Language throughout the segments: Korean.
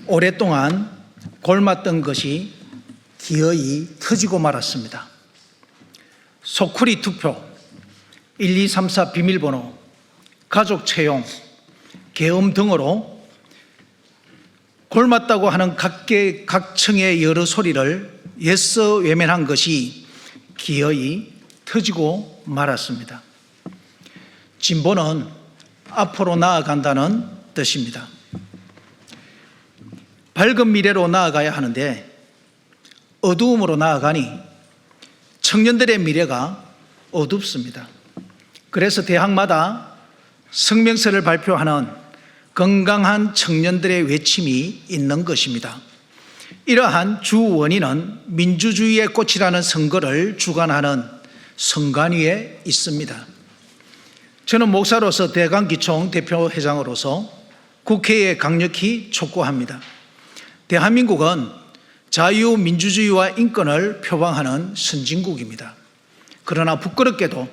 오랫동안 골랐던 것이 기어이 터지고 말았습니다. 소쿠리 투표, 1, 2, 3, 4 비밀번호, 가족 채용, 계엄 등으로 골맞다고 하는 각계각층의 여러 소리를 애써 외면한 것이 기어이 터지고 말았습니다. 진보는 앞으로 나아간다는 뜻입니다. 밝은 미래로 나아가야 하는데 어두움으로 나아가니 청년들의 미래가 어둡습니다. 그래서 대학마다 성명서를 발표하는 건강한 청년들의 외침이 있는 것입니다. 이러한 주 원인은 민주주의의 꽃이라는 선거를 주관하는 선관위에 있습니다. 저는 목사로서 대강기총 대표회장으로서 국회에 강력히 촉구합니다. 대한민국은 자유민주주의와 인권을 표방하는 선진국입니다. 그러나 부끄럽게도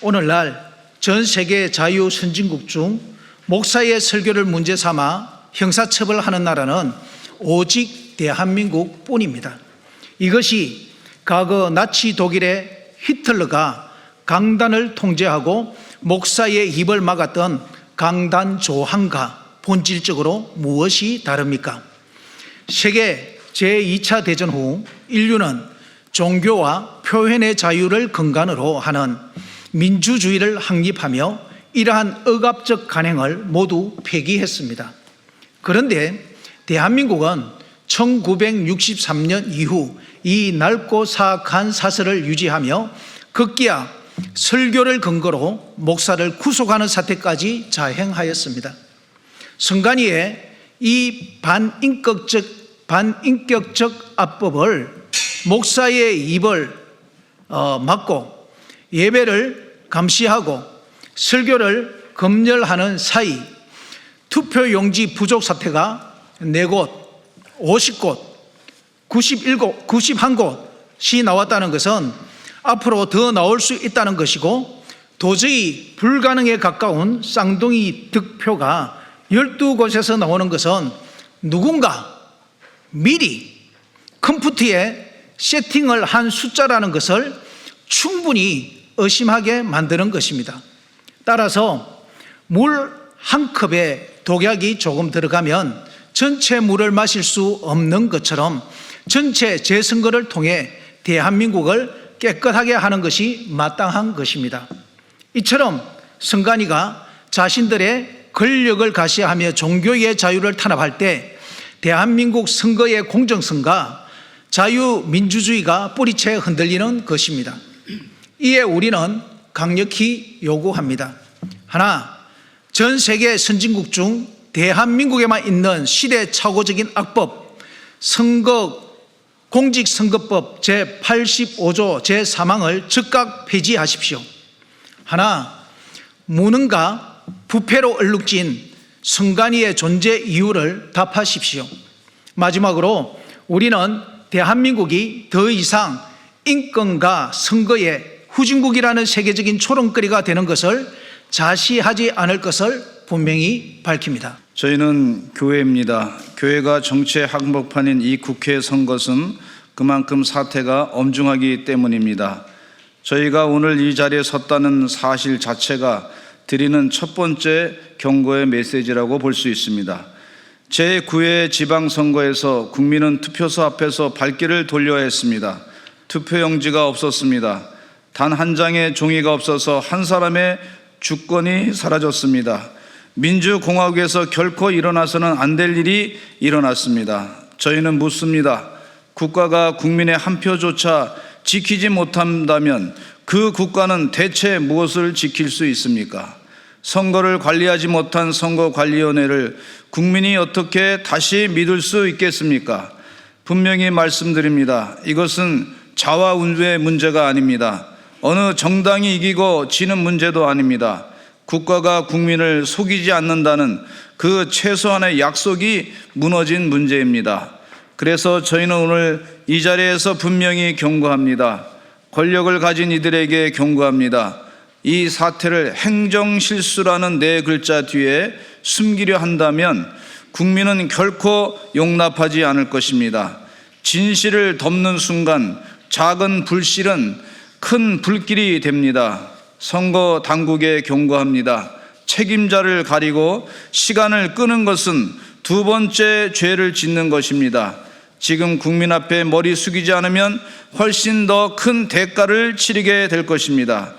오늘날 전 세계 자유 선진국 중 목사의 설교를 문제 삼아 형사처벌하는 나라는 오직 대한민국 뿐입니다. 이것이 과거 나치 독일의 히틀러가 강단을 통제하고 목사의 입을 막았던 강단 조항과 본질적으로 무엇이 다릅니까? 세계 제2차 대전 후 인류는 종교와 표현의 자유를 근간으로 하는 민주주의를 확립하며 이러한 억압적 간행을 모두 폐기했습니다. 그런데 대한민국은 1963년 이후 이 넓고 사악한 사설을 유지하며 급기야 설교를 근거로 목사를 구속하는 사태까지 자행하였습니다. 선관위의 이 반인격적 압법을 목사의 입을 막고 예배를 감시하고 설교를 검열하는 사이 투표용지 부족 사태가 4곳, 50곳, 91곳이 나왔다는 것은 앞으로 더 나올 수 있다는 것이고 도저히 불가능에 가까운 쌍둥이 득표가 12곳에서 나오는 것은 누군가 미리 컴퓨터에 세팅을 한 숫자라는 것을 충분히 의심하게 만드는 것입니다. 따라서 물 한 컵에 독약이 조금 들어가면 전체 물을 마실 수 없는 것처럼 전체 재선거를 통해 대한민국을 깨끗하게 하는 것이 마땅한 것입니다. 이처럼 선관위가 자신들의 권력을 가시하며 종교의 자유를 탄압할 때 대한민국 선거의 공정성과 자유민주주의가 뿌리채 흔들리는 것입니다. 이에 우리는 강력히 요구합니다. 하나, 전 세계 선진국 중 대한민국에만 있는 시대착오적인 악법, 공직선거법 제85조 제3항을 즉각 폐지하십시오. 하나, 무능과 부패로 얼룩진 선관위의 존재 이유를 답하십시오. 마지막으로 우리는 대한민국이 더 이상 인권과 선거의 후진국이라는 세계적인 조롱거리가 되는 것을 자시하지 않을 것을 분명히 밝힙니다. 저희는 교회입니다. 교회가 정치의 한복판인 이 국회 선것은 그만큼 사태가 엄중하기 때문입니다. 저희가 오늘 이 자리에 섰다는 사실 자체가 드리는 첫 번째 경고의 메시지라고 볼 수 있습니다. 제9회 지방선거에서 국민은 투표소 앞에서 발길을 돌려야 했습니다. 투표용지가 없었습니다. 단 한 장의 종이가 없어서 한 사람의 주권이 사라졌습니다. 민주공화국에서 결코 일어나서는 안 될 일이 일어났습니다. 저희는 묻습니다. 국가가 국민의 한 표조차 지키지 못한다면 그 국가는 대체 무엇을 지킬 수 있습니까? 선거를 관리하지 못한 선거관리위원회를 국민이 어떻게 다시 믿을 수 있겠습니까? 분명히 말씀드립니다. 이것은 자화우주의 문제가 아닙니다. 어느 정당이 이기고 지는 문제도 아닙니다. 국가가 국민을 속이지 않는다는 그 최소한의 약속이 무너진 문제입니다. 그래서 저희는 오늘 이 자리에서 분명히 경고합니다. 권력을 가진 이들에게 경고합니다. 이 사태를 행정실수라는 네 글자 뒤에 숨기려 한다면 국민은 결코 용납하지 않을 것입니다. 진실을 덮는 순간 작은 불씨는 큰 불길이 됩니다. 선거 당국에 경고합니다. 책임자를 가리고 시간을 끄는 것은 두 번째 죄를 짓는 것입니다. 지금 국민 앞에 머리 숙이지 않으면 훨씬 더 큰 대가를 치르게 될 것입니다.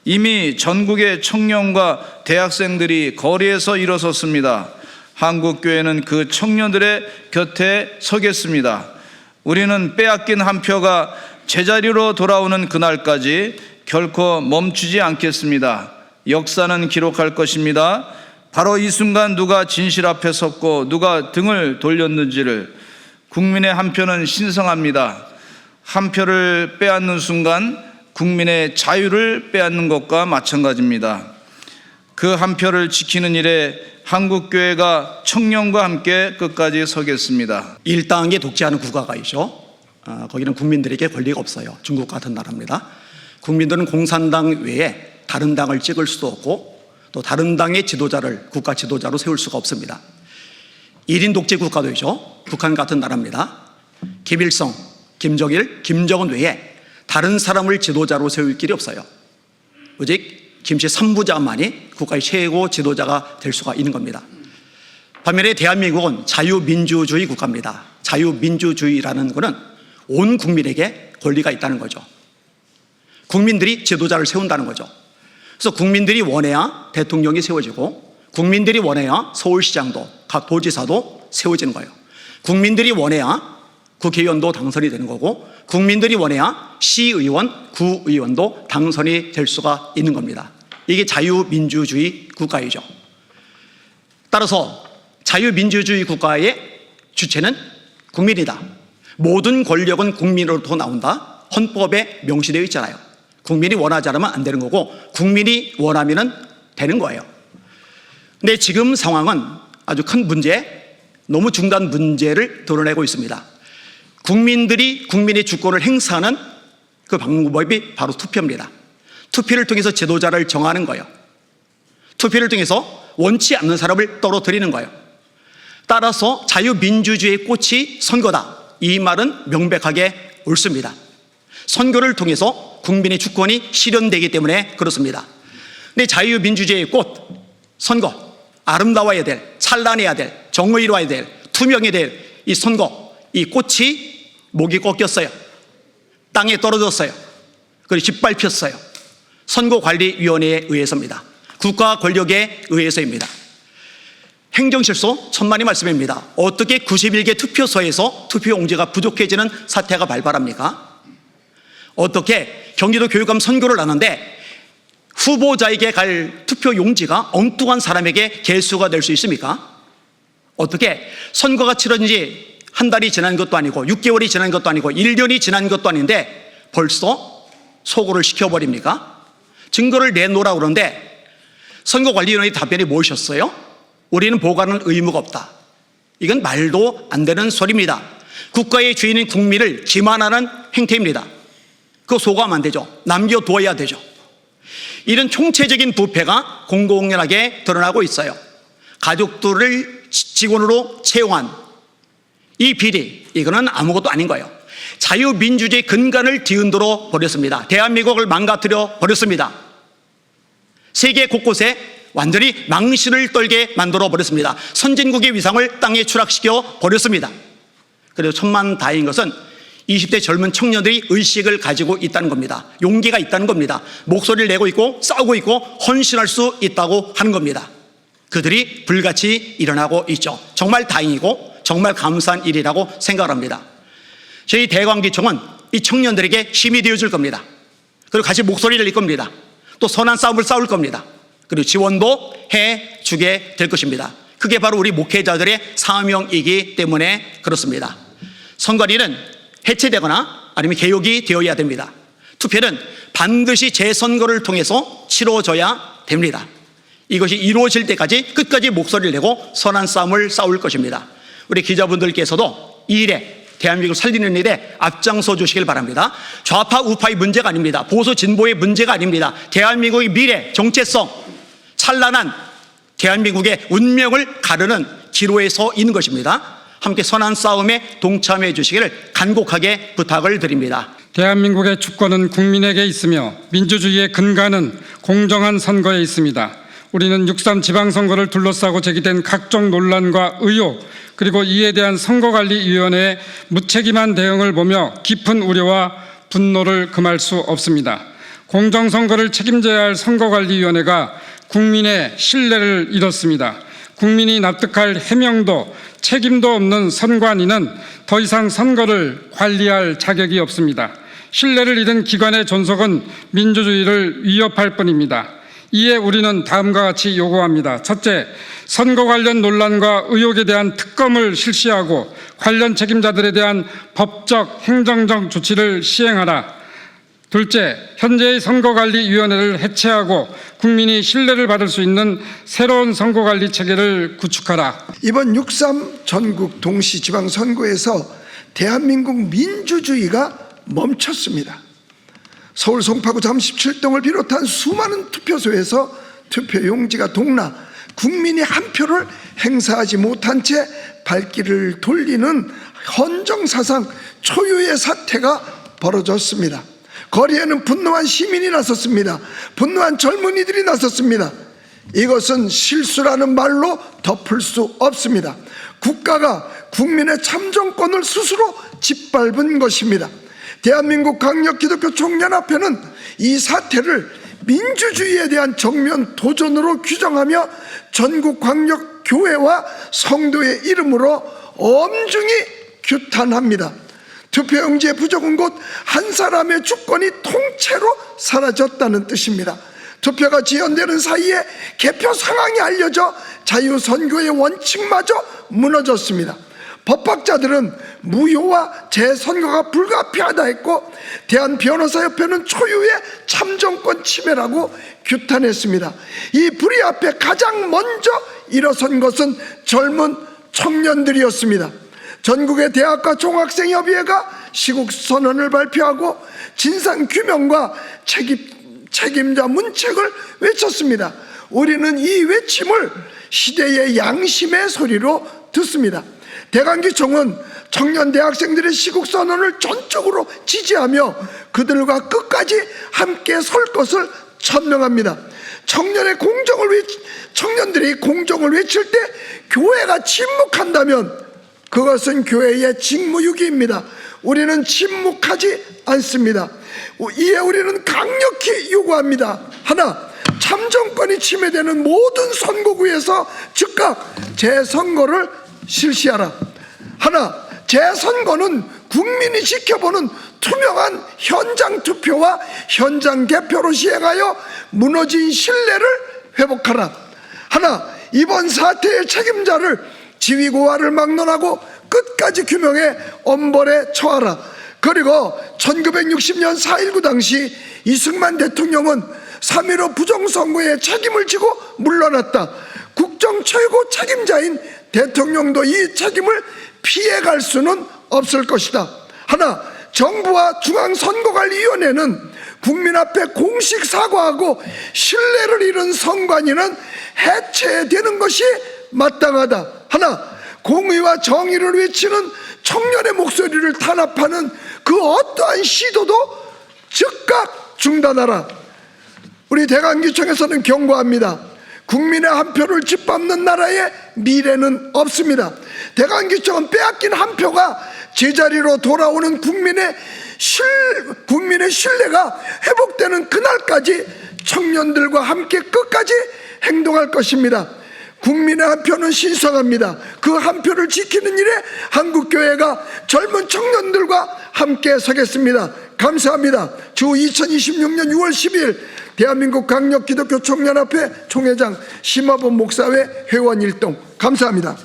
이미 전국의 청년과 대학생들이 거리에서 일어섰습니다. 한국교회는 그 청년들의 곁에 서겠습니다. 우리는 빼앗긴 한 표가 제자리로 돌아오는 그날까지 결코 멈추지 않겠습니다. 역사는 기록할 것입니다. 바로 이 순간 누가 진실 앞에 섰고 누가 등을 돌렸는지를. 국민의 한 표는 신성합니다. 한 표를 빼앗는 순간 국민의 자유를 빼앗는 것과 마찬가지입니다. 그 한 표를 지키는 일에 한국교회가 청년과 함께 끝까지 서겠습니다. 일당에 독재하는 국가가 있죠. 거기는 국민들에게 권리가 없어요. 중국 같은 나라입니다. 국민들은 공산당 외에 다른 당을 찍을 수도 없고 또 다른 당의 지도자를 국가 지도자로 세울 수가 없습니다. 1인 독재 국가도 있죠. 북한 같은 나라입니다. 김일성, 김정일, 김정은 외에 다른 사람을 지도자로 세울 길이 없어요. 오직 김씨 3부자만이 국가의 최고 지도자가 될 수가 있는 겁니다. 반면에 대한민국은 자유민주주의 국가입니다. 자유민주주의라는 것은 온 국민에게 권리가 있다는 거죠. 국민들이 지도자를 세운다는 거죠. 그래서 국민들이 원해야 대통령이 세워지고 국민들이 원해야 서울시장도 각 도지사도 세워지는 거예요. 국민들이 원해야 국회의원도 당선이 되는 거고 국민들이 원해야 시의원, 구의원도 당선이 될 수가 있는 겁니다. 이게 자유민주주의 국가이죠. 따라서 자유민주주의 국가의 주체는 국민이다. 모든 권력은 국민으로부터 나온다. 헌법에 명시되어 있잖아요. 국민이 원하지 않으면 안 되는 거고 국민이 원하면 되는 거예요. 근데 지금 상황은 아주 큰 문제, 너무 중요한 문제를 드러내고 있습니다. 국민들이 국민의 주권을 행사하는 그 방법이 바로 투표입니다. 투표를 통해서 지도자를 정하는 거예요. 투표를 통해서 원치 않는 사람을 떨어뜨리는 거예요. 따라서 자유민주주의의 꽃이 선거다. 이 말은 명백하게 옳습니다. 선거를 통해서 국민의 주권이 실현되기 때문에 그렇습니다. 근데 자유민주주의의 꽃, 선거, 아름다워야 될, 찬란해야 될, 정의로워야 될, 투명해야 될 이 선거, 이 꽃이 목이 꺾였어요. 땅에 떨어졌어요. 그리고 짓밟혔어요. 선거관리위원회에 의해서입니다. 국가 권력에 의해서입니다. 행정실소 천만의 말씀입니다. 어떻게 91개 투표소에서 투표용지가 부족해지는 사태가 발발합니까? 어떻게 경기도 교육감 선거를 하는데 후보자에게 갈 투표용지가 엉뚱한 사람에게 개수가 될 수 있습니까? 어떻게 선거가 치러진 지 한 달이 지난 것도 아니고 6개월이 지난 것도 아니고 1년이 지난 것도 아닌데 벌써 소고를 시켜버립니까? 증거를 내놓으라고 그러는데 선거관리위원회의 답변이 무엇이었어요? 우리는 보고하는 의무가 없다. 이건 말도 안 되는 소리입니다. 국가의 주인인 국민을 기만하는 행태입니다. 그거 소거하면 안 되죠. 남겨두어야 되죠. 이런 총체적인 부패가 공공연하게 드러나고 있어요. 가족들을 직원으로 채용한 이 비리, 이거는 아무것도 아닌 거예요. 자유민주주의 근간을 뒤흔들어 버렸습니다. 대한민국을 망가뜨려 버렸습니다. 세계 곳곳에 완전히 망신을 떨게 만들어 버렸습니다. 선진국의 위상을 땅에 추락시켜 버렸습니다. 그래서 천만다행인 것은 20대 젊은 청년들이 의식을 가지고 있다는 겁니다. 용기가 있다는 겁니다. 목소리를 내고 있고 싸우고 있고 헌신할 수 있다고 하는 겁니다. 그들이 불같이 일어나고 있죠. 정말 다행이고 정말 감사한 일이라고 생각합니다. 저희 대광기총은 이 청년들에게 힘이 되어줄 겁니다. 그리고 같이 목소리를 낼 겁니다. 또 선한 싸움을 싸울 겁니다. 그리고 지원도 해주게 될 것입니다. 그게 바로 우리 목회자들의 사명이기 때문에 그렇습니다. 선관위는 해체되거나 아니면 개혁이 되어야 됩니다. 투표는 반드시 재선거를 통해서 치러져야 됩니다. 이것이 이루어질 때까지 끝까지 목소리를 내고 선한 싸움을 싸울 것입니다. 우리 기자분들께서도 이 일에 대한민국을 살리는 일에 앞장서 주시길 바랍니다. 좌파 우파의 문제가 아닙니다. 보수 진보의 문제가 아닙니다. 대한민국의 미래, 정체성, 찬란한 대한민국의 운명을 가르는 지로에 서 있는 것입니다. 함께 선한 싸움에 동참해 주시기를 간곡하게 부탁을 드립니다. 대한민국의 주권은 국민에게 있으며 민주주의의 근간은 공정한 선거에 있습니다. 우리는 6.3 지방선거를 둘러싸고 제기된 각종 논란과 의혹, 그리고 이에 대한 선거관리위원회의 무책임한 대응을 보며 깊은 우려와 분노를 금할 수 없습니다. 공정선거를 책임져야 할 선거관리위원회가 국민의 신뢰를 잃었습니다. 국민이 납득할 해명도 책임도 없는 선관위는 더 이상 선거를 관리할 자격이 없습니다. 신뢰를 잃은 기관의 존속은 민주주의를 위협할 뿐입니다. 이에 우리는 다음과 같이 요구합니다. 첫째, 선거 관련 논란과 의혹에 대한 특검을 실시하고 관련 책임자들에 대한 법적, 행정적 조치를 시행하라. 둘째, 현재의 선거관리위원회를 해체하고 국민이 신뢰를 받을 수 있는 새로운 선거관리 체계를 구축하라. 이번 6.3 전국 동시지방선거에서 대한민국 민주주의가 멈췄습니다. 서울 송파구 잠실 7동을 비롯한 수많은 투표소에서 투표용지가 동나 국민이 한 표를 행사하지 못한 채 발길을 돌리는 헌정사상 초유의 사태가 벌어졌습니다. 거리에는 분노한 시민이 나섰습니다. 분노한 젊은이들이 나섰습니다. 이것은 실수라는 말로 덮을 수 없습니다. 국가가 국민의 참정권을 스스로 짓밟은 것입니다. 대한민국 강력기독교총연합회는 이 사태를 민주주의에 대한 정면 도전으로 규정하며 전국 광역교회와 성도의 이름으로 엄중히 규탄합니다. 투표용지의 부족은 곧 한 사람의 주권이 통째로 사라졌다는 뜻입니다. 투표가 지연되는 사이에 개표 상황이 알려져 자유선거의 원칙마저 무너졌습니다. 법학자들은 무효와 재선거가 불가피하다 했고 대한변호사협회는 초유의 참정권 침해라고 규탄했습니다. 이 불의 앞에 가장 먼저 일어선 것은 젊은 청년들이었습니다. 전국의 대학과 종학생협의회가 시국선언을 발표하고 진상규명과 책임자 문책을 외쳤습니다. 우리는 이 외침을 시대의 양심의 소리로 듣습니다. 대강기총은 청년 대학생들의 시국선언을 전적으로 지지하며 그들과 끝까지 함께 설 것을 천명합니다. 청년들이 공정을 외칠 때 교회가 침묵한다면 그것은 교회의 직무유기입니다. 우리는 침묵하지 않습니다. 이에 우리는 강력히 요구합니다. 하나, 참정권이 침해되는 모든 선거구에서 즉각 재선거를 실시하라. 하나, 재선거는 국민이 지켜보는 투명한 현장 투표와 현장 개표로 시행하여 무너진 신뢰를 회복하라. 하나, 이번 사태의 책임자를 지위고하를 막론하고 끝까지 규명해 엄벌에 처하라. 그리고 1960년 4.19 당시 이승만 대통령은 3.15 부정선거에 책임을 지고 물러났다. 국정 최고 책임자인 대통령도 이 책임을 피해갈 수는 없을 것이다. 하나, 정부와 중앙선거관리위원회는 국민 앞에 공식 사과하고 신뢰를 잃은 선관위는 해체되는 것이 마땅하다. 하나, 공의와 정의를 외치는 청년의 목소리를 탄압하는 그 어떠한 시도도 즉각 중단하라. 우리 대강기총에서는 경고합니다. 국민의 한 표를 짓밟는 나라에 미래는 없습니다. 대강기총은 빼앗긴 한 표가 제자리로 돌아오는 국민의 신뢰가 회복되는 그날까지 청년들과 함께 끝까지 행동할 것입니다. 국민의 한 표는 신성합니다. 그 한 표를 지키는 일에 한국교회가 젊은 청년들과 함께 서겠습니다. 감사합니다. 주 2026년 6월 10일 대한민국 강력기독교총연합회 총회장 심화범 목사회 회원 일동 감사합니다.